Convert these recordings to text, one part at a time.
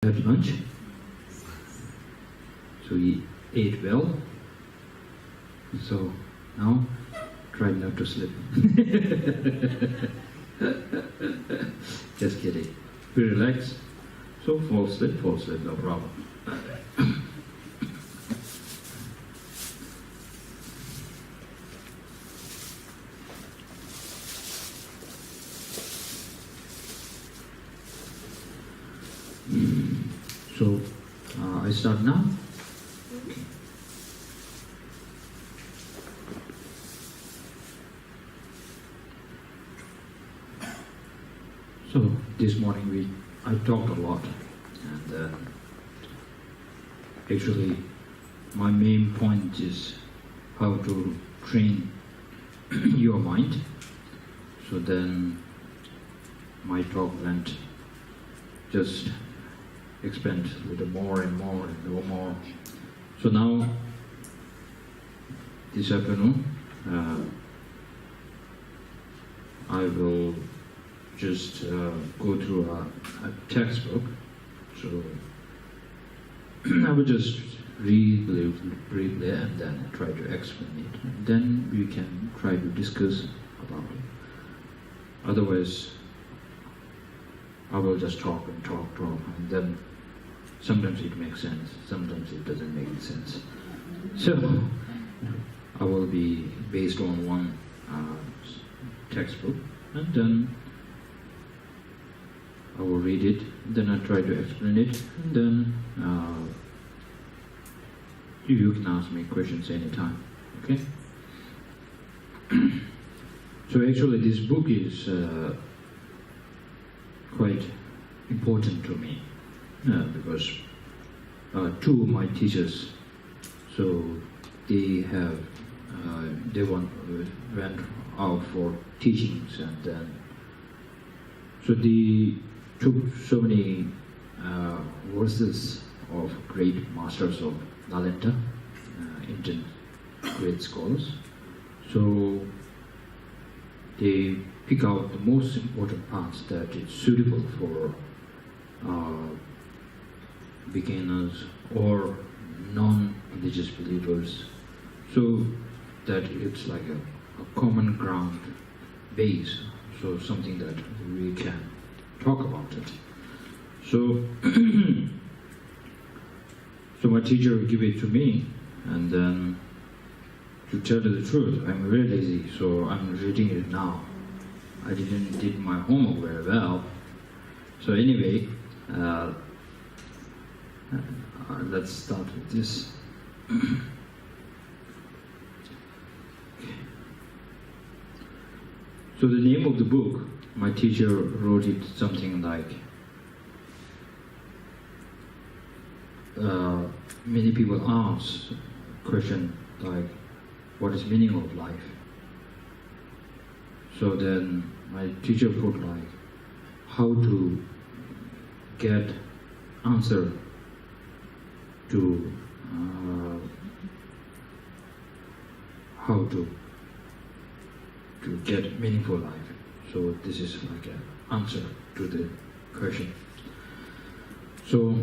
Had lunch, so he ate well, so now try not to sleep. Just kidding. Be relaxed, so fall asleep, no problem. So, I start now. So, this morning I talked a lot, and actually my main point is how to train your mind. So then my talk went just expand a little more and more and more. So now, this afternoon, I will just go through a textbook. So I will just read briefly and then try to explain it. And then we can try to discuss about it. Otherwise, I will just talk, and then sometimes it makes sense, sometimes it doesn't make sense. So, I will be based on one textbook, and then I will read it, then I try to explain it, and then you can ask me questions anytime, okay? So actually this book is quite important to me because two of my teachers, so they went out for teachings, and then so they took so many verses of great masters of Nalanda, Indian great scholars. So they pick out the most important parts that is suitable for beginners or non-religious believers, so that it's like a common ground base, so something that we can talk about it. So, so my teacher gave it to me, and then to tell you the truth, I'm very lazy, so I'm reading it now. I didn't did my homework very well. So anyway, let's start with this. So the name of the book, my teacher wrote it something like, many people ask question like, what is meaning of life? So then my teacher put like, how to get answer to how to get meaningful life. So this is like an answer to the question. So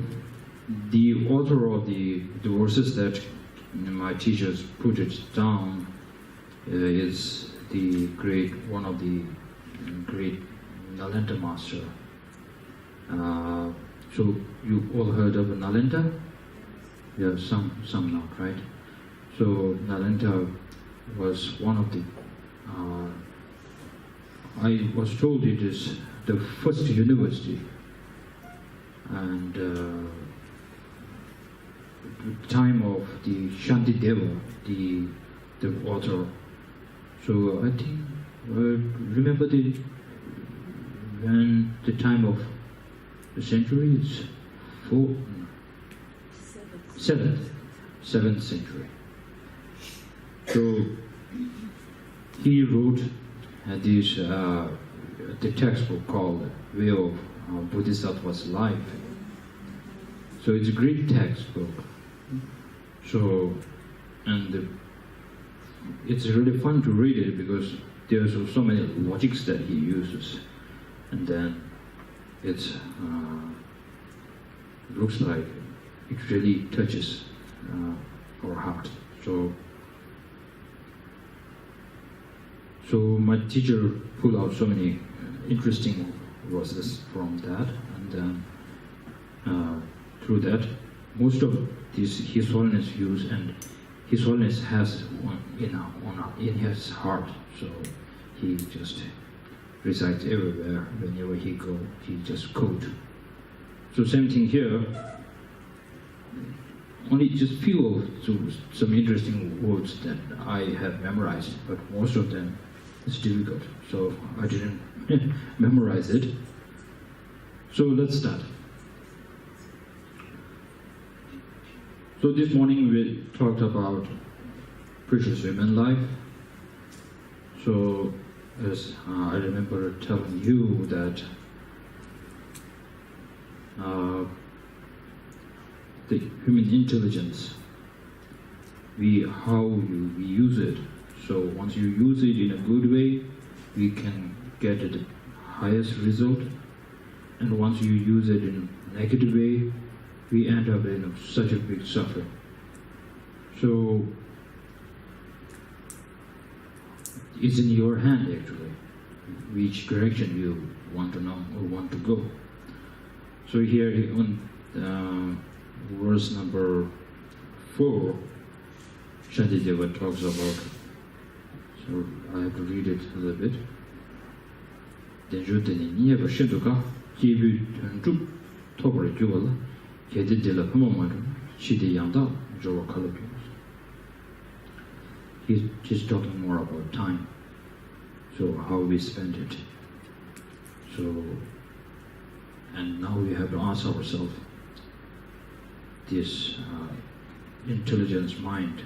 the author of the verses that my teachers put it down is one of the great Nalanda master. So you all heard of Nalanda? Yeah, some not, right? So Nalanda was one of the, I was told it is the first university, and the time of the Shantideva, the author. So I think, remember when the time of the century is seventh century. So he wrote this the textbook called Way of Bodhisattva's Life. So it's a great textbook. So, and it's really fun to read it because there's so many logics that he uses, and then it's it looks like it really touches our heart. So my teacher pulled out so many interesting verses from that, and through that, most of this His Holiness views, and His Holiness has one in his heart, so he just recites everywhere. Whenever he go, he just quote. So same thing here. Only just few of some interesting words that I have memorized, but most of them is difficult, so I didn't memorize it. So let's start. So this morning we talked about precious women life. So as I remember telling you that the human intelligence, how we use it. So once you use it in a good way, we can get the highest result. And once you use it in a negative way, we end up in such a big suffering. So it's in your hand actually, which direction you want to know or want to go. So here on verse number 4, Shantideva talks about, so I have to read it a little bit. He's talking more about time, so how we spend it. So, and now we have to ask ourselves, this intelligence mind,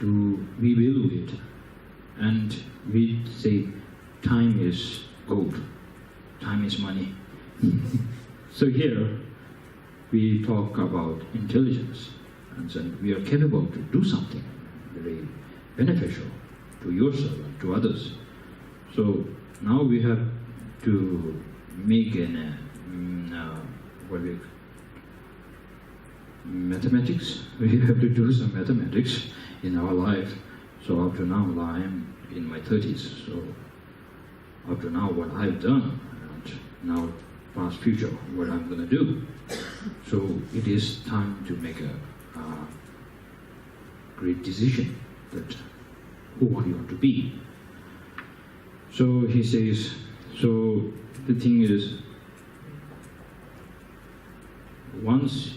do we value it? And we say time is gold, time is money. So here we talk about intelligence, and then we are capable to do something very beneficial to yourself and to others. So now we have to make mathematics. We have to do some mathematics in our life. So up to now, I am in my 30s. So up to now, what I've done, and now past, future, what I'm going to do. So it is time to make a great decision that who you want to be. So he says, so the thing is, once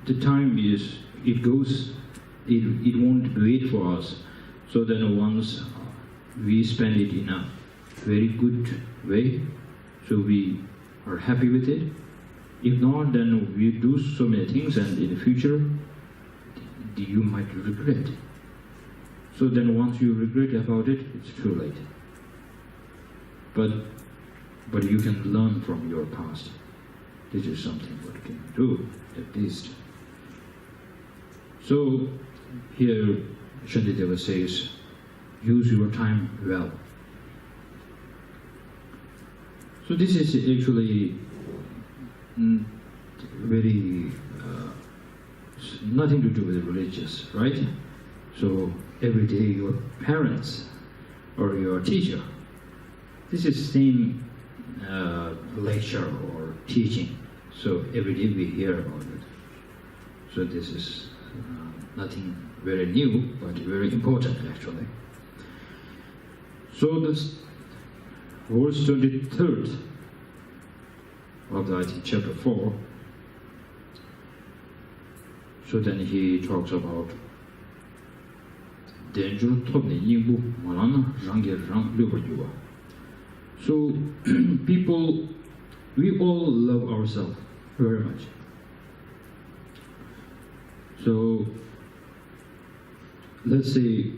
the time is, it goes, it won't wait for us. So then once we spend it in a very good way, so we are happy with it. If not, then we do so many things, and in the future, you might regret. So then once you regret about it, it's too late. But you can learn from your past. This is something what you can do, at least. So here Shantideva says, use your time well. So this is actually very nothing to do with religious, right? So every day your parents or your teacher, this is same lecture or teaching. So every day we hear about it. So this is nothing very new, but very important actually. So this verse 23rd of the, I think, chapter 4. So then he talks about so people, we all love ourselves very much. So let's say,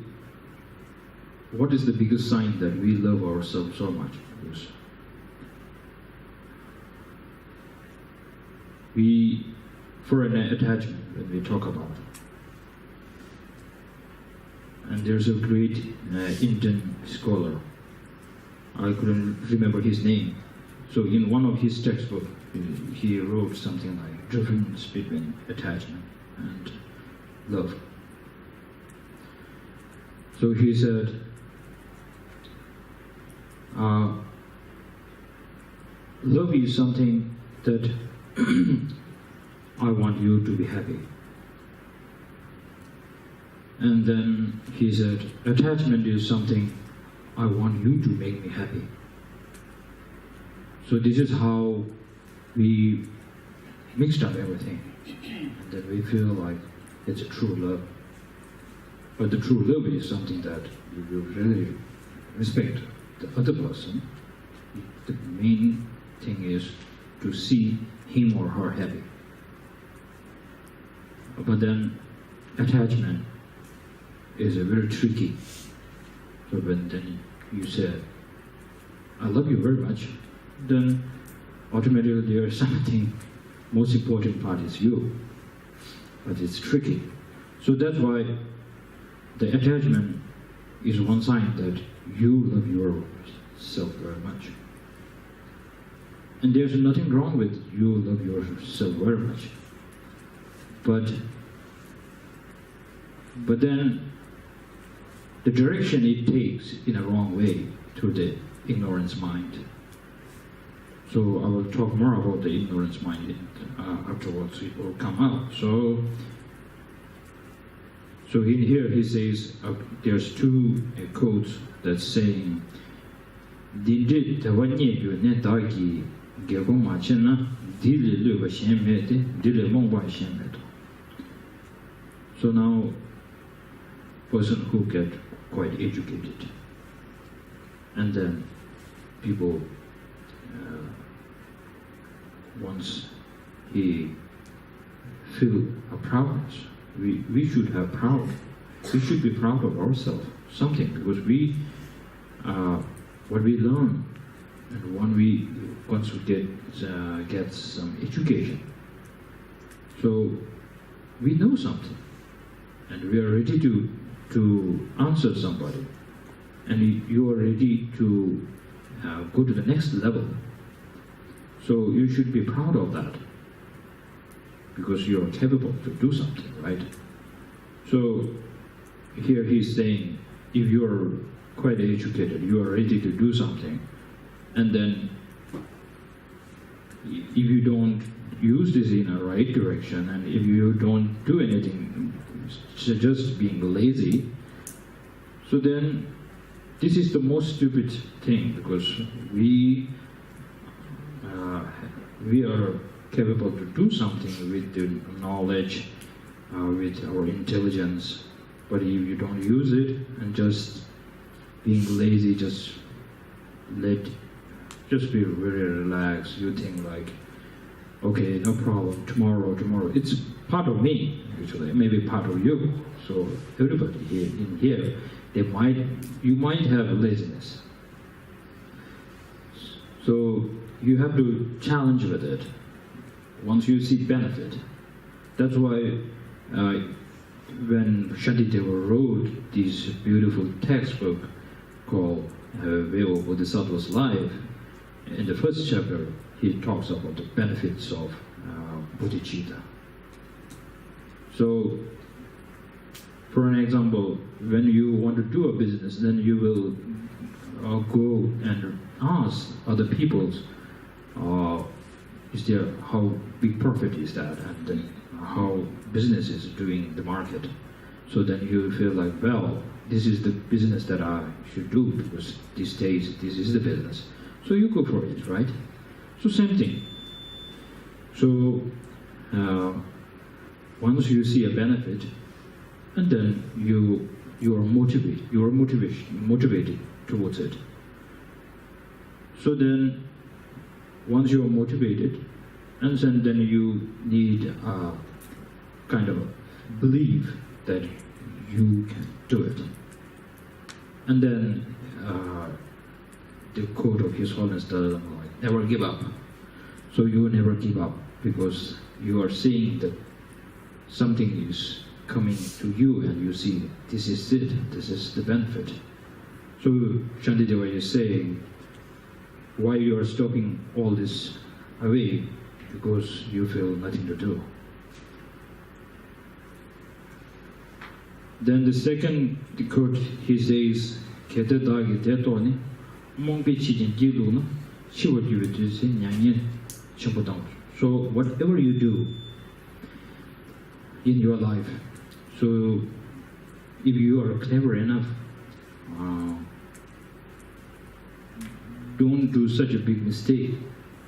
what is the biggest sign that we love ourselves so much? Because we, for an attachment, when we talk about it. And there's a great Indian scholar, I couldn't remember his name. So in one of his textbooks, he wrote something like difference between attachment and love. So he said, love is something that I want you to be happy. And then he said, attachment is something I want you to make me happy. So this is how we mixed up everything. And then we feel like it's a true love. But the true love is something that you will really respect the other person. The main thing is to see him or her happy. But then attachment is a very tricky. So when then you say, I love you very much, then automatically there is something, most important part is you. But it's tricky. So that's why the attachment is one sign that you love yourself very much. And there's nothing wrong with you love yourself very much. But then the direction it takes in a wrong way to the ignorance mind. So I will talk more about the ignorance mind afterwards. It will come out. So in here he says there's two quotes that's saying, "Dinde tawanye yu ne dagi gegong ma chen na dile lu ba shen me de dile mong ba shen me." So now, person who get quite educated, and then people once he feel a proudness. We should have proud. We should be proud of ourselves, something, because we what we learn, and once we get some education, so we know something, and we are ready to answer somebody, and you are ready to go to the next level. So you should be proud of that, because you are capable to do something, right? So here he's saying, if you are quite educated, you are ready to do something, and then if you don't use this in a right direction, and if you don't do anything, just being lazy, so then this is the most stupid thing, because we are capable to do something with the knowledge, with our intelligence, but if you don't use it and just being lazy, just be very relaxed, you think like, okay, no problem, tomorrow, it's part of me, actually, maybe part of you. So everybody here, you might have laziness. So you have to challenge with it once you see benefit. That's why when Shantideva wrote this beautiful textbook called Way of Bodhisattva's Life, in the first chapter he talks about the benefits of bodhicitta. So, for an example, when you want to do a business, then you will go and ask other people's, is there, how big profit is that, and then how business is doing the market. So then you feel like, well, this is the business that I should do, because these days this is the business. So you go for it, right? So same thing. So once you see a benefit, and then you are motivated towards it. So then once you are motivated, and then you need kind of belief that you can do it. And then the quote of His Holiness Dalai Lama, like, never give up. So you never give up, because you are seeing that something is coming to you, and you see this is it, this is the benefit. So Shantideva is saying, why you are stopping all this away, because you feel nothing to do. Then the second quote, he says, "Ketadagi tetoni, mongpi chijin jilu no, shiwa jivitu se nyanyen champudang." So whatever you do in your life, so if you are clever enough, don't do such a big mistake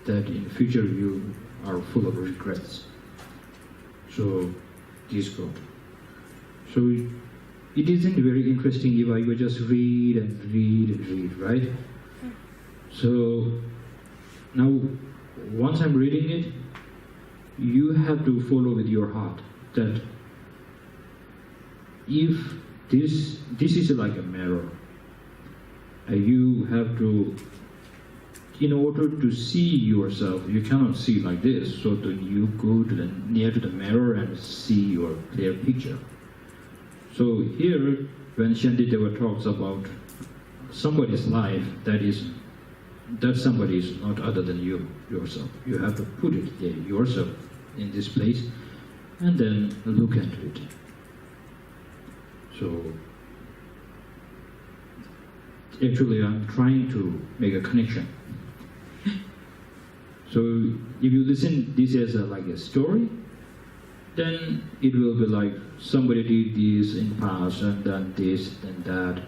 that in future you are full of regrets. So this quote. So it isn't very interesting if I would just read and read and read, right? So now, once I'm reading it, you have to follow with your heart that if this is like a mirror, you have to, in order to see yourself, you cannot see like this, so that you go to near to the mirror and see your clear picture. So here, when Shantideva talks about somebody's life, that somebody is not other than you, yourself. You have to put it there, yourself, in this place, and then look into it. So, actually I'm trying to make a connection. So, if you listen this as like a story, then it will be like somebody did this in past and done this and that.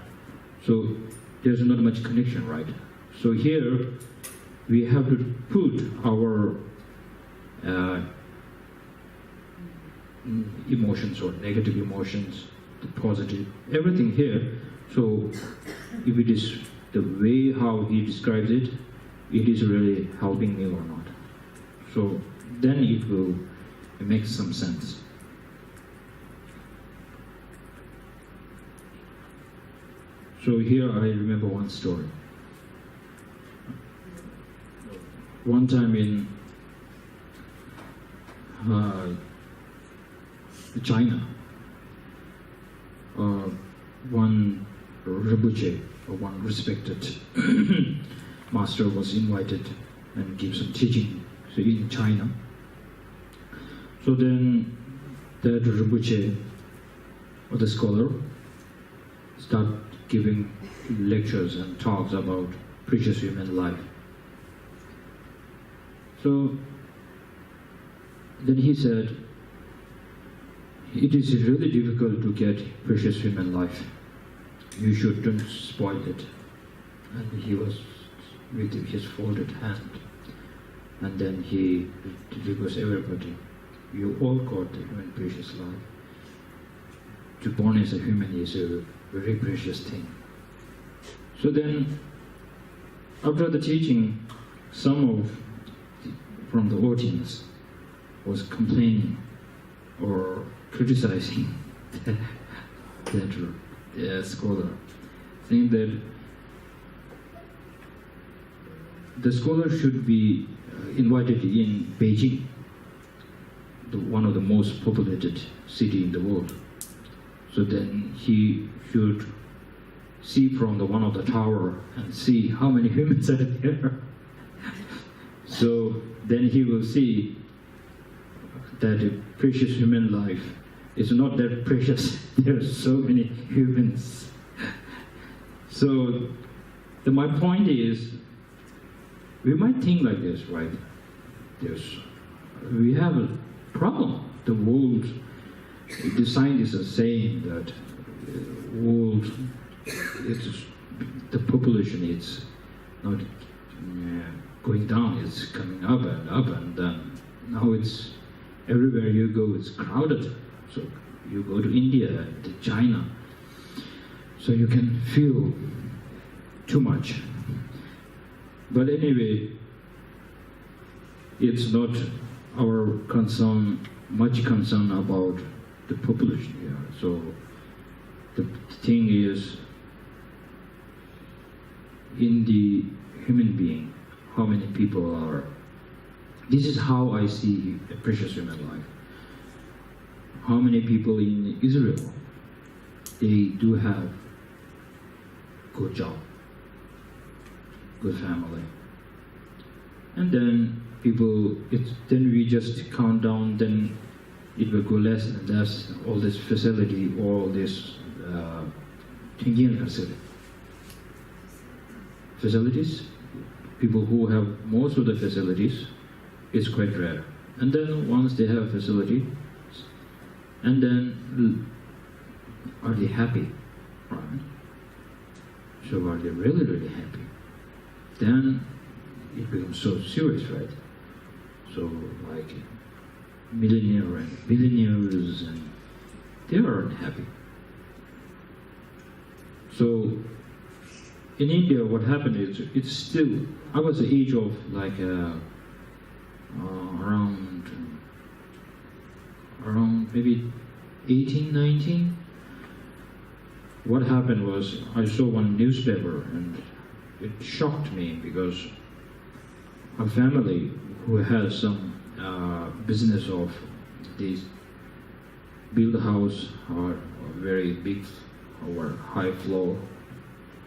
So there's not much connection, right? So here we have to put our emotions or negative emotions, the positive, everything here. So if it is the way how he describes it, it is really helping me or not. So then it makes some sense. So here I remember one story. One time in China, one Rinpoche, or one respected master, was invited and give some teaching in China. So then that Rinpoche, or the scholar, start giving lectures and talks about precious human life. So then he said, it is really difficult to get precious human life. You shouldn't spoil it. And he was with his folded hand. And then he requests everybody, you all got the human precious life. To born as a human is a very precious thing. So then, after the teaching, some from the audience was complaining or criticizing that scholar, saying that the scholar should be invited in Beijing, one of the most populated city in the world. So then he should see from one of the tower and see how many humans are there. So then he will see that a precious human life is not that precious. There are so many humans. So my point is, we might think like this, right? We have a problem. The world, the scientists are saying that world, the population is not going down, it's coming up, and now it's everywhere you go, it's crowded. So you go to India and China, so you can feel too much. But anyway, it's not our much concern about the population here. So the thing is, in the human being, how many people are. This is how I see a precious human life. How many people in Israel, they do have good job, good family. And then people, then we just count down, then it will go less and less, all this facility, all this hygiene facilities. People who have most of the facilities, it's quite rare. And then once they have a facility, and then are they happy? Right? So are they really, really happy? Then it becomes so serious, right? So like millionaire and billionaires, and they aren't happy. So in India, what happened is, it's still, I was the age of like around maybe 18, 19. What happened was, I saw one newspaper and it shocked me, because a family who has some business of these build a house or very big or high floor,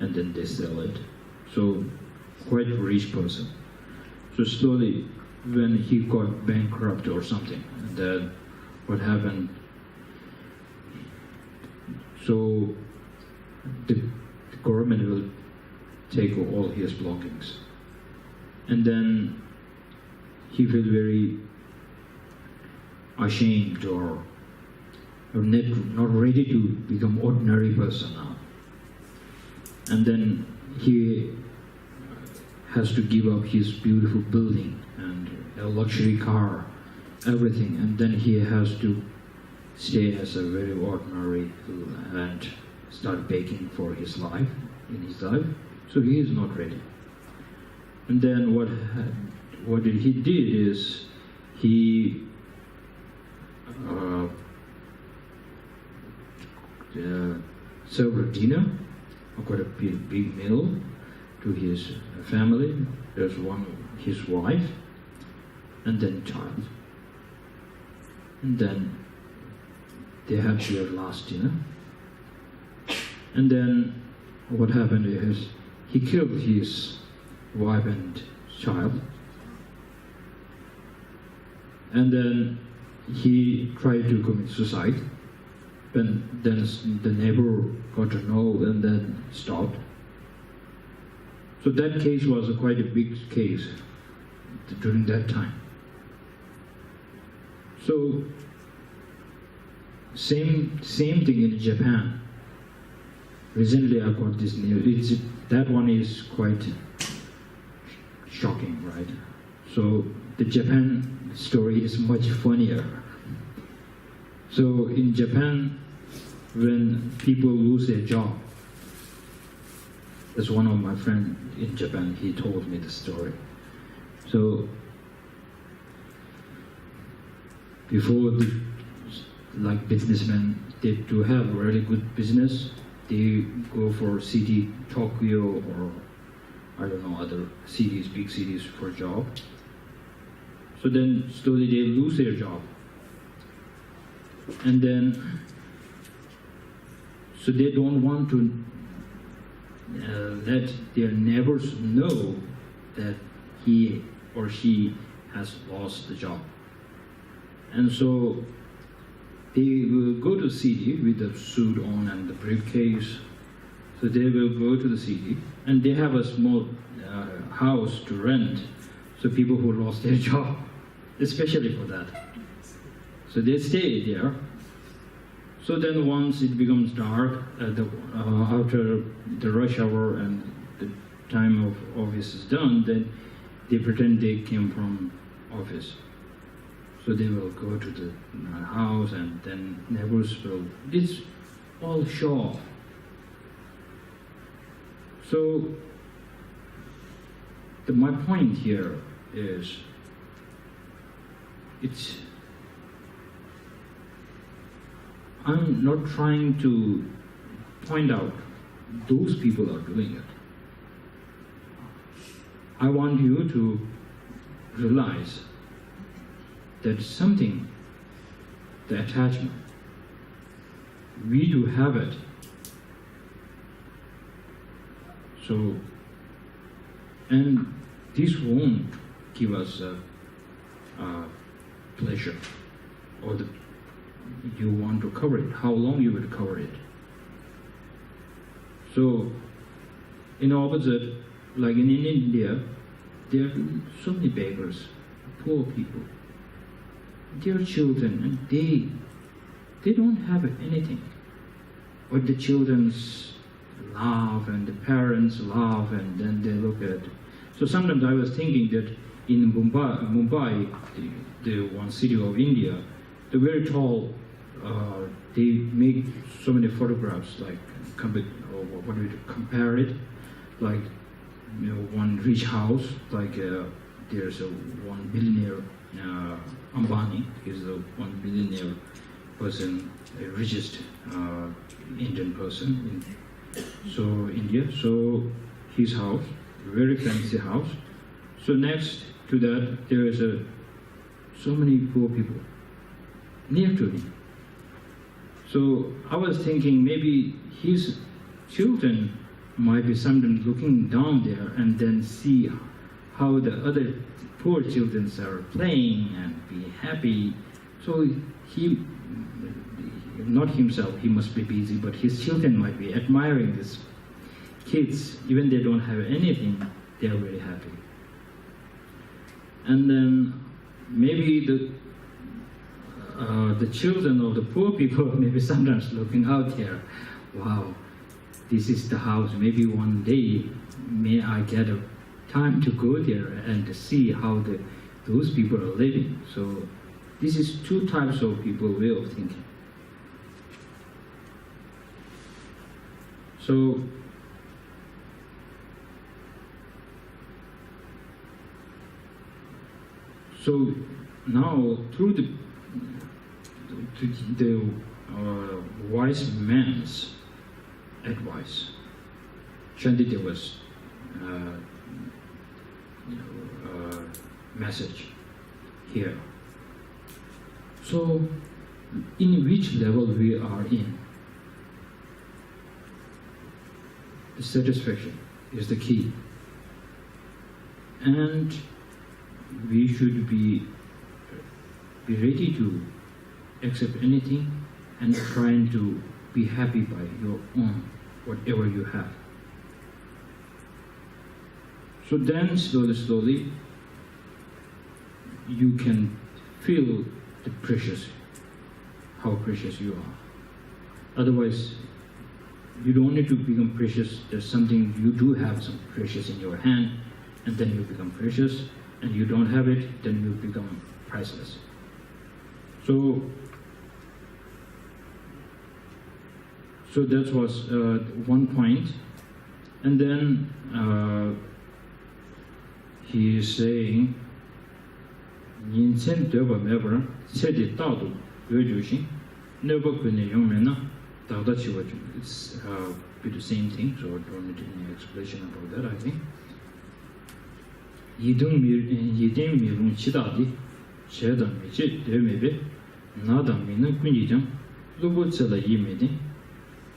and then they sell it. So quite a rich person. So slowly, when he got bankrupt or something, and then what happened? So the government will take all his belongings, and then he felt very ashamed or not ready to become ordinary person now. And then he has to give up his beautiful building and a luxury car, everything, and then he has to stay as a very ordinary and start begging for his life, in his life. So he is not ready. And then what he did is, he served a dinner, got a big meal to his family. There's one, his wife, and then child. And then they had their last dinner. And then what happened is, he killed his wife and child. And then he tried to commit suicide. Then the neighbor got to know and then stopped. So that case was quite a big case during that time. So same thing in Japan. Recently I got this news. That one is quite shocking, right? So the Japan story is much funnier. So in Japan, when people lose their job, there's one of my friends in Japan, he told me the story. So before like businessmen, they do have really good business. They go for city, Tokyo, or I don't know, other cities, big cities for job. So then slowly they lose their job. And then, so they don't want to let their neighbors know that he or she has lost the job. And so they will go to the city with the suit on and the briefcase. So they will go to the city, and they have a small house to rent. So people who lost their job, especially for that. So they stay there. So then once it becomes dark, after the rush hour and the time of office is done, then they pretend they came from office. So they will go to the house, and then neighbors will, it's all show off. So my point here is, I'm not trying to point out those people are doing it. I want you to realize that something, the attachment, we do have it. So, and this won't give us pleasure, or you want to cover it, how long you will cover it. So, in opposite, like in India, there are so many beggars, poor people. Their children, and they don't have anything. But the children's laugh and the parents laugh, and then they look at. So sometimes I was thinking that in Mumbai, the one city of India, the very tall, they make so many photographs, like compare it, like one rich house, like there's a one billionaire, Ambani is the one billionaire person, the richest Indian person in India. So his house, very fancy house. So next to that there is so many poor people near to him. So I was thinking maybe his children might be sometimes looking down there and then see how the other poor children are playing and be happy. So he, not himself, he must be busy, but his children might be admiring these kids. Even they don't have anything, they are very happy. And then maybe the children of the poor people maybe sometimes looking out there, wow, this is the house. Maybe one day may I get a time to go there and to see how those people are living. So this is two types of people way of thinking. So now through the wise man's advice, Chandideva's message here. So, in which level we are in, the satisfaction is the key, and we should be ready to accept anything and trying to be happy by your own, whatever you have. So then slowly, you can feel the precious, how precious you are. Otherwise, you don't need to become precious. There's something, you do have some precious in your hand, and then you become precious, and you don't have it, then you become priceless. So that was one point. And then he is saying, Yinchen Deva Mever, Sedi Tadu, Yojushin, never could Yomena, Tadachiwaju. It's the same thing, so I don't need any explanation about that, I think. Yidung Mirun Chidadi, Shedan Michi, Demebe, Nada Mina Kunjam, Lubutsela Yimedi,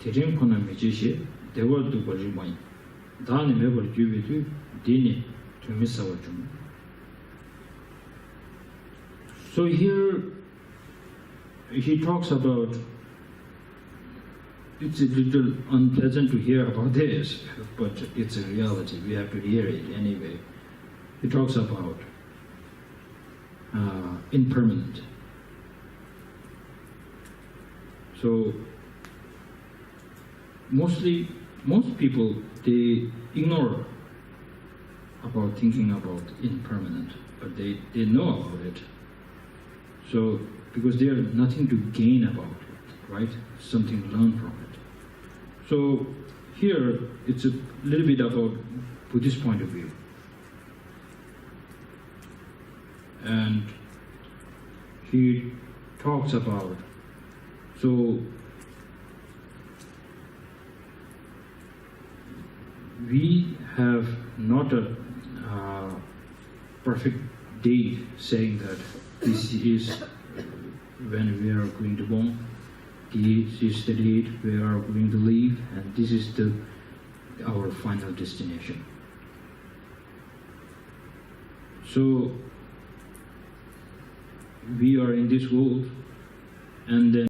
Tirim Kona Michi, they were to Bajimai. Dani Mever Juvitu, Dini, to Misawajum. So here he talks about, it's a little unpleasant to hear about this, but it's a reality, we have to hear it anyway. He talks about impermanent. So most people, they ignore about thinking about impermanent, but they know about it. So because they have nothing to gain about it, right? Something to learn from it. So here it's a little bit about Buddhist point of view. And he talks about, so we have not a perfect date saying that this is when we are going to born, this is the date we are going to leave, and this is our final destination. So we are in this world, and then